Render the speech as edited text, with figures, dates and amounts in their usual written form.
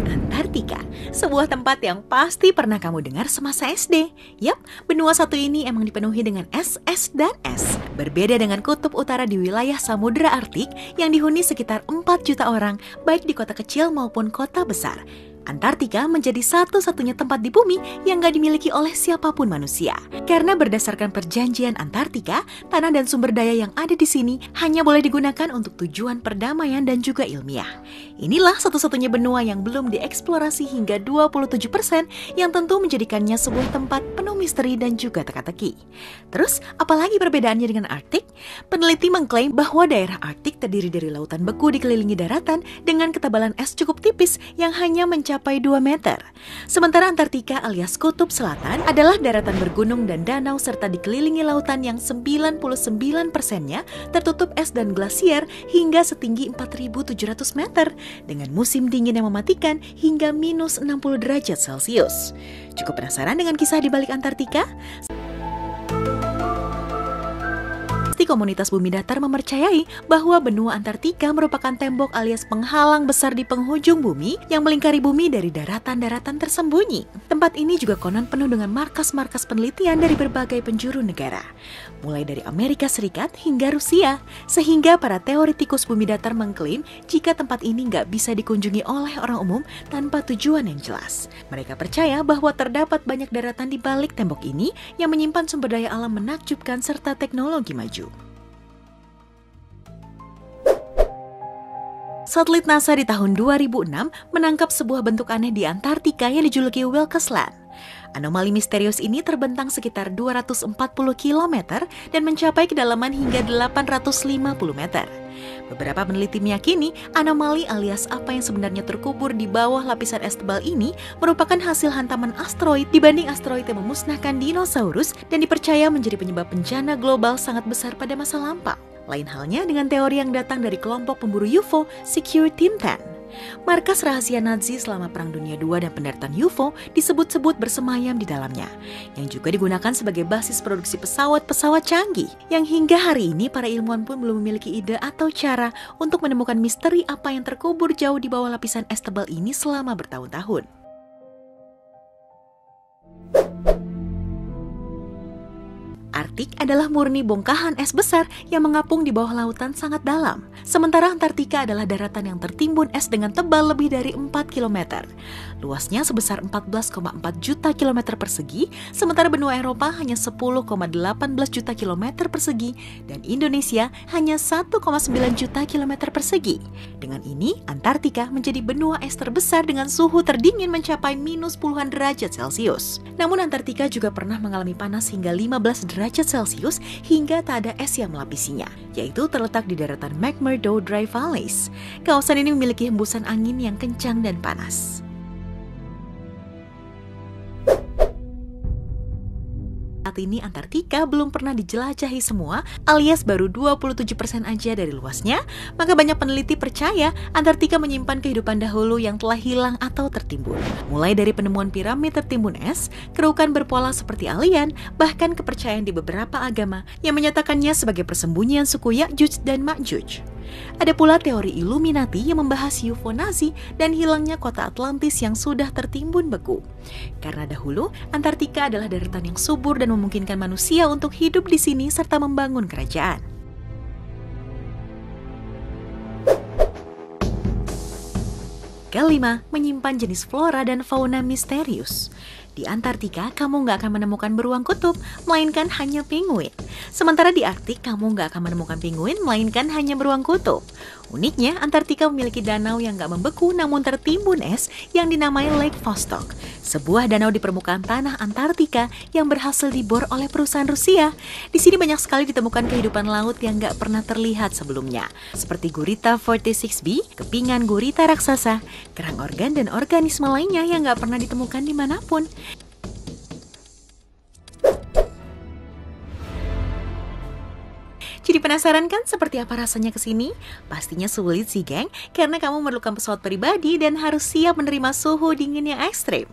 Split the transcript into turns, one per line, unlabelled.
Antartika, sebuah tempat yang pasti pernah kamu dengar semasa SD. Yap, benua satu ini emang dipenuhi dengan es, dan es. Berbeda dengan kutub utara di wilayah Samudra Arktik yang dihuni sekitar 4 juta orang, baik di kota kecil maupun kota besar. Antartika menjadi satu-satunya tempat di bumi yang gak dimiliki oleh siapapun manusia. Karena berdasarkan perjanjian Antartika, tanah dan sumber daya yang ada di sini hanya boleh digunakan untuk tujuan perdamaian dan juga ilmiah. Inilah satu-satunya benua yang belum dieksplorasi hingga 27%, yang tentu menjadikannya sebuah tempat penuh misteri dan juga teka-teki. Terus, apalagi perbedaannya dengan Arktik? Peneliti mengklaim bahwa daerah Arktik terdiri dari lautan beku dikelilingi daratan dengan ketebalan es cukup tipis yang hanya mencapai 2 meter. Sementara Antartika alias Kutub Selatan adalah daratan bergunung dan danau serta dikelilingi lautan yang 99%-nya tertutup es dan glasier hingga setinggi 4.700 meter dengan musim dingin yang mematikan hingga minus 60 derajat Celcius. Cukup penasaran dengan kisah di balik Antartika? Komunitas bumi datar mempercayai bahwa benua Antartika merupakan tembok alias penghalang besar di penghujung bumi yang melingkari bumi dari daratan-daratan tersembunyi. Tempat ini juga konon penuh dengan markas-markas penelitian dari berbagai penjuru negara, mulai dari Amerika Serikat hingga Rusia, sehingga para teoretikus bumi datar mengklaim jika tempat ini nggak bisa dikunjungi oleh orang umum tanpa tujuan yang jelas. Mereka percaya bahwa terdapat banyak daratan di balik tembok ini yang menyimpan sumber daya alam menakjubkan serta teknologi maju. Satelit NASA di tahun 2006 menangkap sebuah bentuk aneh di Antartika yang dijuluki Wilkes Land. Anomali misterius ini terbentang sekitar 240 km dan mencapai kedalaman hingga 850 meter. Beberapa peneliti meyakini anomali alias apa yang sebenarnya terkubur di bawah lapisan es tebal ini merupakan hasil hantaman asteroid dibanding asteroid yang memusnahkan dinosaurus dan dipercaya menjadi penyebab bencana global sangat besar pada masa lampau. Lain halnya dengan teori yang datang dari kelompok pemburu UFO Secure Team 10. Markas rahasia Nazi selama Perang Dunia II dan pendaratan UFO disebut-sebut bersemayam di dalamnya, yang juga digunakan sebagai basis produksi pesawat-pesawat canggih, yang hingga hari ini para ilmuwan pun belum memiliki ide atau cara untuk menemukan misteri apa yang terkubur jauh di bawah lapisan es tebal ini selama bertahun-tahun. Arktik adalah murni bongkahan es besar yang mengapung di bawah lautan sangat dalam. Sementara Antartika adalah daratan yang tertimbun es dengan tebal lebih dari 4 km. Luasnya sebesar 14,4 juta kilometer persegi, sementara benua Eropa hanya 10,18 juta kilometer persegi, dan Indonesia hanya 1,9 juta kilometer persegi. Dengan ini, Antartika menjadi benua es terbesar dengan suhu terdingin mencapai minus puluhan derajat Celcius. Namun Antartika juga pernah mengalami panas hingga 15 derajat Celcius hingga tak ada es yang melapisinya, yaitu terletak di daratan McMurdo Dry Valleys. Kawasan ini memiliki hembusan angin yang kencang dan panas. Saat ini Antartika belum pernah dijelajahi semua, alias baru 27% aja dari luasnya, maka banyak peneliti percaya Antartika menyimpan kehidupan dahulu yang telah hilang atau tertimbun. Mulai dari penemuan piramid tertimbun es, kerukan berpola seperti alien, bahkan kepercayaan di beberapa agama yang menyatakannya sebagai persembunyian suku Ya'juj dan Ma'juj. Ada pula teori Illuminati yang membahas UFO Nazi dan hilangnya kota Atlantis yang sudah tertimbun beku. Karena dahulu, Antartika adalah daratan yang subur dan memungkinkan manusia untuk hidup di sini serta membangun kerajaan. Kelima, menyimpan jenis flora dan fauna misterius. Di Antartika, kamu nggak akan menemukan beruang kutub, melainkan hanya penguin. Sementara di Arktik, kamu nggak akan menemukan penguin, melainkan hanya beruang kutub. Uniknya, Antartika memiliki danau yang nggak membeku namun tertimbun es yang dinamai Lake Vostok, sebuah danau di permukaan tanah Antartika yang berhasil dibor oleh perusahaan Rusia. Di sini banyak sekali ditemukan kehidupan laut yang nggak pernah terlihat sebelumnya, seperti gurita 46B, kepingan gurita raksasa, kerang organ, dan organisme lainnya yang nggak pernah ditemukan dimanapun. Jadi penasaran kan seperti apa rasanya kesini? Pastinya sulit sih geng, karena kamu memerlukan pesawat pribadi dan harus siap menerima suhu dingin yang ekstrim.